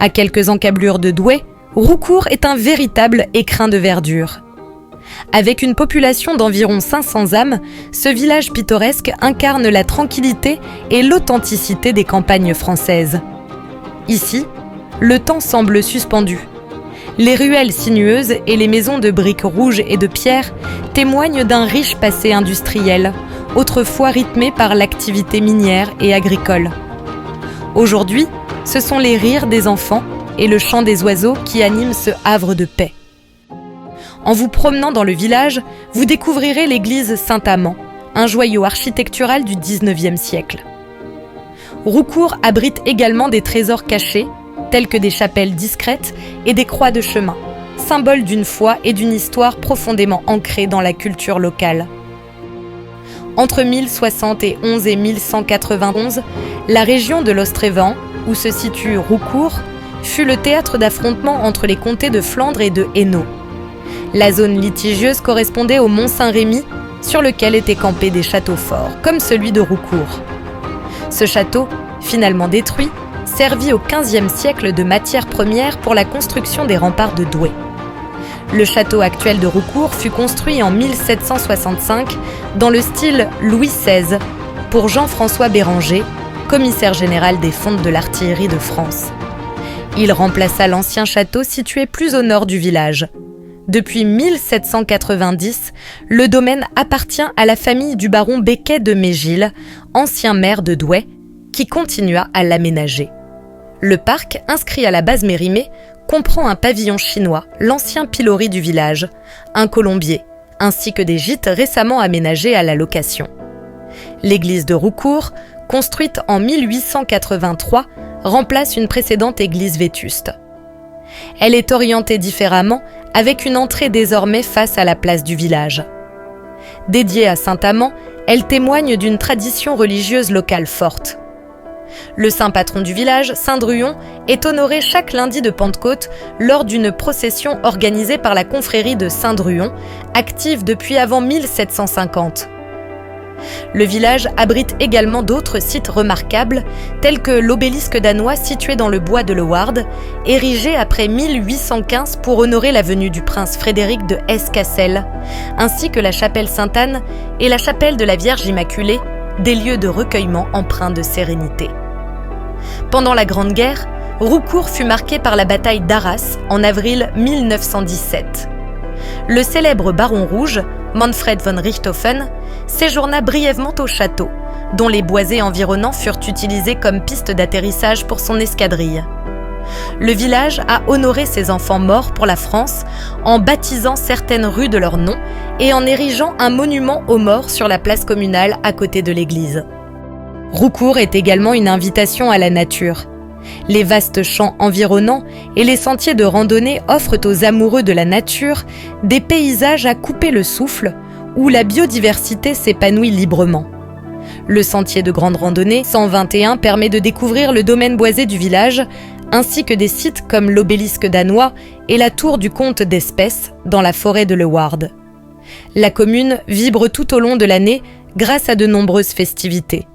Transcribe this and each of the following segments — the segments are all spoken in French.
À quelques encablures de Douai, Roucourt est un véritable écrin de verdure. Avec une population d'environ 500 âmes, ce village pittoresque incarne la tranquillité et l'authenticité des campagnes françaises. Ici, le temps semble suspendu. Les ruelles sinueuses et les maisons de briques rouges et de pierre témoignent d'un riche passé industriel, autrefois rythmé par l'activité minière et agricole. Aujourd'hui, ce sont les rires des enfants et le chant des oiseaux qui animent ce havre de paix. En vous promenant dans le village, vous découvrirez l'église Saint-Amand, un joyau architectural du XIXe siècle. Roucourt abrite également des trésors cachés, tels que des chapelles discrètes et des croix de chemin, symboles d'une foi et d'une histoire profondément ancrées dans la culture locale. Entre 1071 et 1191, la région de l'Ostrévan, où se situe Roucourt, fut le théâtre d'affrontements entre les comtés de Flandre et de Hainaut. La zone litigieuse correspondait au mont Saint-Rémy, sur lequel étaient campés des châteaux forts, comme celui de Roucourt. Ce château, finalement détruit, servit au XVe siècle de matière première pour la construction des remparts de Douai. Le château actuel de Roucourt fut construit en 1765 dans le style Louis XVI pour Jean-François Béranger, commissaire général des fontes de l'artillerie de France. Il remplaça l'ancien château situé plus au nord du village. Depuis 1790, le domaine appartient à la famille du baron Becquet de Mégil, ancien maire de Douai, qui continua à l'aménager. Le parc, inscrit à la base Mérimée, comprend un pavillon chinois, l'ancien pilori du village, un colombier, ainsi que des gîtes récemment aménagés à la location. L'église de Roucourt, construite en 1883, remplace une précédente église vétuste. Elle est orientée différemment, avec une entrée désormais face à la place du village. Dédiée à Saint-Amand, elle témoigne d'une tradition religieuse locale forte. Le saint patron du village, Saint Druon, est honoré chaque lundi de Pentecôte lors d'une procession organisée par la confrérie de Saint Druon, active depuis avant 1750. Le village abrite également d'autres sites remarquables, tels que l'obélisque danois situé dans le bois de Leeuwarden, érigé après 1815 pour honorer la venue du prince Frédéric de Hesse-Cassel, ainsi que la chapelle Sainte-Anne et la chapelle de la Vierge Immaculée, des lieux de recueillement empreints de sérénité. Pendant la Grande Guerre, Roucourt fut marqué par la bataille d'Arras en avril 1917. Le célèbre baron rouge, Manfred von Richthofen, séjourna brièvement au château, dont les boisés environnants furent utilisés comme piste d'atterrissage pour son escadrille. Le village a honoré ses enfants morts pour la France en baptisant certaines rues de leur nom et en érigeant un monument aux morts sur la place communale à côté de l'église. Roucourt est également une invitation à la nature. Les vastes champs environnants et les sentiers de randonnée offrent aux amoureux de la nature des paysages à couper le souffle où la biodiversité s'épanouit librement. Le sentier de grande randonnée 121 permet de découvrir le domaine boisé du village ainsi que des sites comme l'obélisque danois et la tour du comte d'Espèce dans la forêt de Leeuwarden. La commune vibre tout au long de l'année grâce à de nombreuses festivités.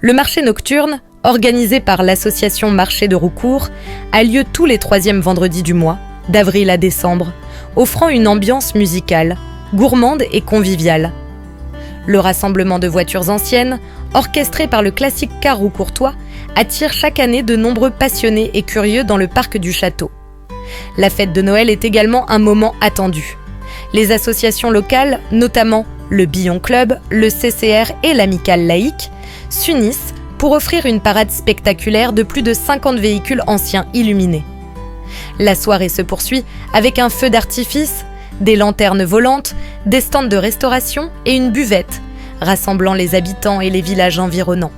Le marché nocturne, organisé par l'association Marché de Roucourt, a lieu tous les 3e vendredis du mois, d'avril à décembre, offrant une ambiance musicale, gourmande et conviviale. Le rassemblement de voitures anciennes, orchestré par le classique car roucourtois, attire chaque année de nombreux passionnés et curieux dans le parc du château. La fête de Noël est également un moment attendu. Les associations locales, notamment le Billon Club, le CCR et l'Amicale laïque, s'unissent pour offrir une parade spectaculaire de plus de 50 véhicules anciens illuminés. La soirée se poursuit avec un feu d'artifice, des lanternes volantes, des stands de restauration et une buvette, rassemblant les habitants et les villages environnants.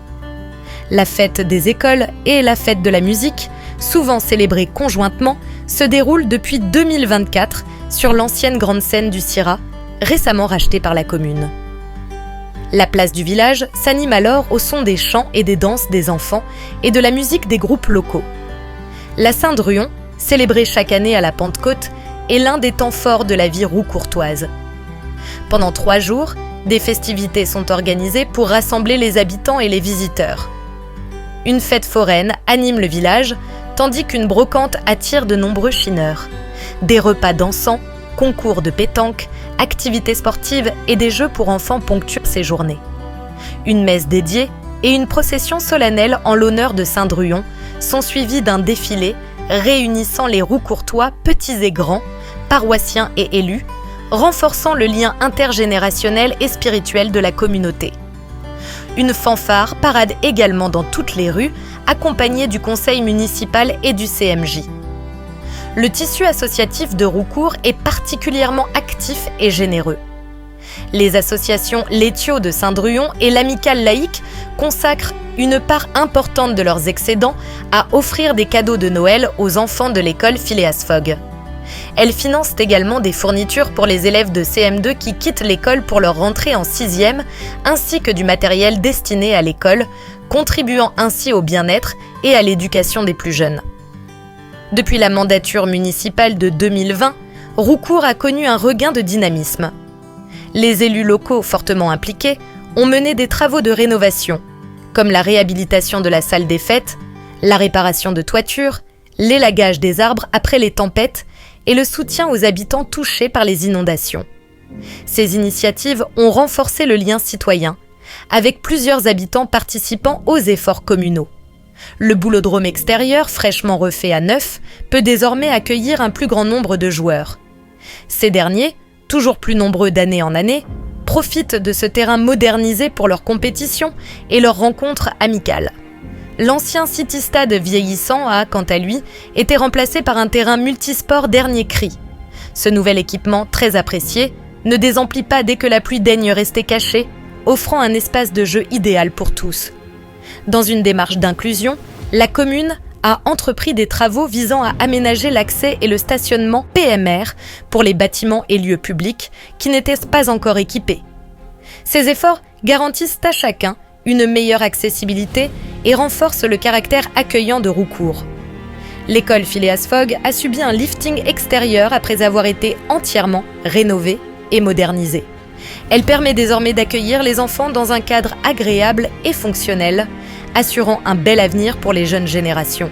La fête des écoles et la fête de la musique, souvent célébrées conjointement, se déroulent depuis 2024 sur l'ancienne grande scène du Syrah, récemment rachetée par la commune. La place du village s'anime alors au son des chants et des danses des enfants et de la musique des groupes locaux. La Saint-Druon, célébrée chaque année à la Pentecôte, est l'un des temps forts de la vie roucourtoise. Pendant 3 jours, des festivités sont organisées pour rassembler les habitants et les visiteurs. Une fête foraine anime le village, tandis qu'une brocante attire de nombreux chineurs. Des repas dansants, concours de pétanque, activités sportives et des jeux pour enfants ponctuent ces journées. Une messe dédiée et une procession solennelle en l'honneur de Saint-Druon sont suivies d'un défilé réunissant les Roucourtois, petits et grands, paroissiens et élus, renforçant le lien intergénérationnel et spirituel de la communauté. Une fanfare parade également dans toutes les rues, accompagnée du conseil municipal et du CMJ. Le tissu associatif de Roucourt est particulièrement actif et généreux. Les associations L'Étio de Saint-Druon et l'Amicale laïque consacrent une part importante de leurs excédents à offrir des cadeaux de Noël aux enfants de l'école Phileas Fogg. Elles financent également des fournitures pour les élèves de CM2 qui quittent l'école pour leur rentrée en 6e, ainsi que du matériel destiné à l'école, contribuant ainsi au bien-être et à l'éducation des plus jeunes. Depuis la mandature municipale de 2020, Roucourt a connu un regain de dynamisme. Les élus locaux fortement impliqués ont mené des travaux de rénovation, comme la réhabilitation de la salle des fêtes, la réparation de toitures, l'élagage des arbres après les tempêtes et le soutien aux habitants touchés par les inondations. Ces initiatives ont renforcé le lien citoyen, avec plusieurs habitants participant aux efforts communaux. Le boulodrome extérieur, fraîchement refait à neuf, peut désormais accueillir un plus grand nombre de joueurs. Ces derniers, toujours plus nombreux d'année en année, profitent de ce terrain modernisé pour leurs compétitions et leurs rencontres amicales. L'ancien City-Stade vieillissant a, quant à lui, été remplacé par un terrain multisport dernier cri. Ce nouvel équipement, très apprécié, ne désemplit pas dès que la pluie daigne rester cachée, offrant un espace de jeu idéal pour tous. Dans une démarche d'inclusion, la commune a entrepris des travaux visant à aménager l'accès et le stationnement PMR pour les bâtiments et lieux publics qui n'étaient pas encore équipés. Ces efforts garantissent à chacun une meilleure accessibilité et renforcent le caractère accueillant de Roucourt. L'école Phileas Fogg a subi un lifting extérieur après avoir été entièrement rénovée et modernisée. Elle permet désormais d'accueillir les enfants dans un cadre agréable et fonctionnel, assurant un bel avenir pour les jeunes générations.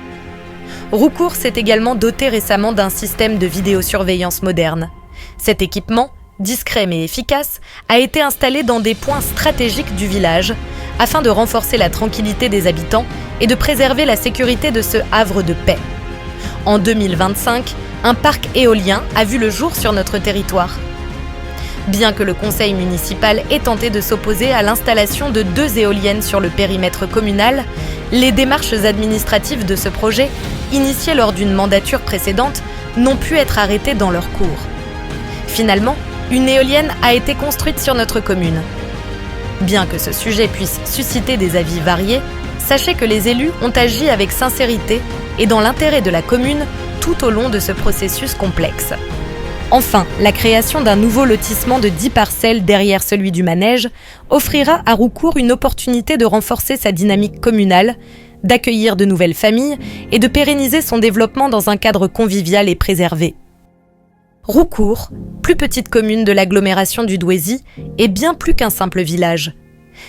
Roucourt s'est également doté récemment d'un système de vidéosurveillance moderne. Cet équipement, discret mais efficace, a été installé dans des points stratégiques du village afin de renforcer la tranquillité des habitants et de préserver la sécurité de ce havre de paix. En 2025, un parc éolien a vu le jour sur notre territoire. Bien que le conseil municipal ait tenté de s'opposer à l'installation de 2 éoliennes sur le périmètre communal, les démarches administratives de ce projet, initiées lors d'une mandature précédente, n'ont pu être arrêtées dans leur cours. Finalement, une éolienne a été construite sur notre commune. Bien que ce sujet puisse susciter des avis variés, sachez que les élus ont agi avec sincérité et dans l'intérêt de la commune tout au long de ce processus complexe. Enfin, la création d'un nouveau lotissement de 10 parcelles derrière celui du manège offrira à Roucourt une opportunité de renforcer sa dynamique communale, d'accueillir de nouvelles familles et de pérenniser son développement dans un cadre convivial et préservé. Roucourt, plus petite commune de l'agglomération du Douaisis, est bien plus qu'un simple village.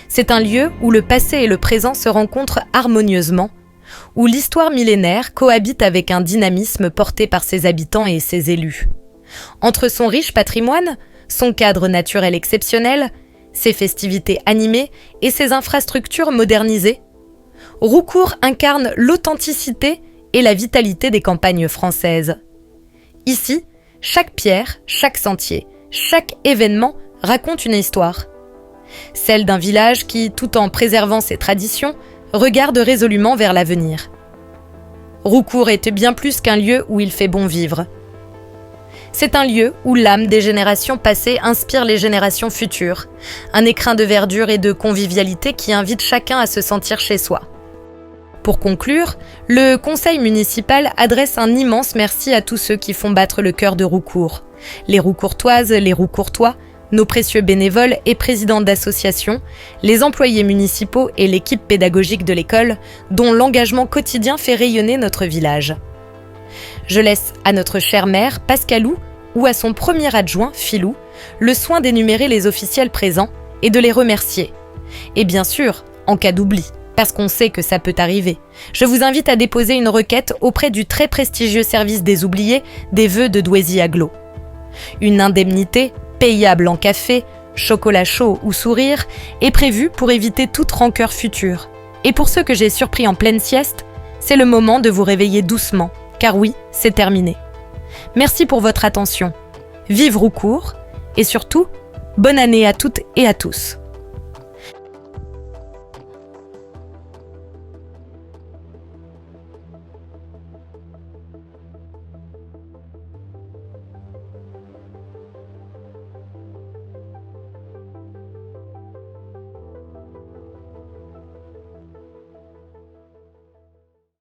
C'est un lieu où le passé et le présent se rencontrent harmonieusement, où l'histoire millénaire cohabite avec un dynamisme porté par ses habitants et ses élus. Entre son riche patrimoine, son cadre naturel exceptionnel, ses festivités animées et ses infrastructures modernisées, Roucourt incarne l'authenticité et la vitalité des campagnes françaises. Ici, chaque pierre, chaque sentier, chaque événement raconte une histoire. Celle d'un village qui, tout en préservant ses traditions, regarde résolument vers l'avenir. Roucourt est bien plus qu'un lieu où il fait bon vivre. C'est un lieu où l'âme des générations passées inspire les générations futures, un écrin de verdure et de convivialité qui invite chacun à se sentir chez soi. Pour conclure, le conseil municipal adresse un immense merci à tous ceux qui font battre le cœur de Roucourt. Les Roucourtoises, les Roucourtois, nos précieux bénévoles et présidents d'associations, les employés municipaux et l'équipe pédagogique de l'école, dont l'engagement quotidien fait rayonner notre village. Je laisse à notre chère maire, Pascalou, ou à son premier adjoint, Philou, le soin d'énumérer les officiels présents et de les remercier. Et bien sûr, en cas d'oubli, parce qu'on sait que ça peut arriver. Je vous invite à déposer une requête auprès du très prestigieux service des oubliés des vœux de Douaisis-Aglo. Une indemnité, payable en café, chocolat chaud ou sourire, est prévue pour éviter toute rancœur future. Et pour ceux que j'ai surpris en pleine sieste, c'est le moment de vous réveiller doucement, car oui, c'est terminé. Merci pour votre attention. Vive Roucourt et surtout, bonne année à toutes et à tous.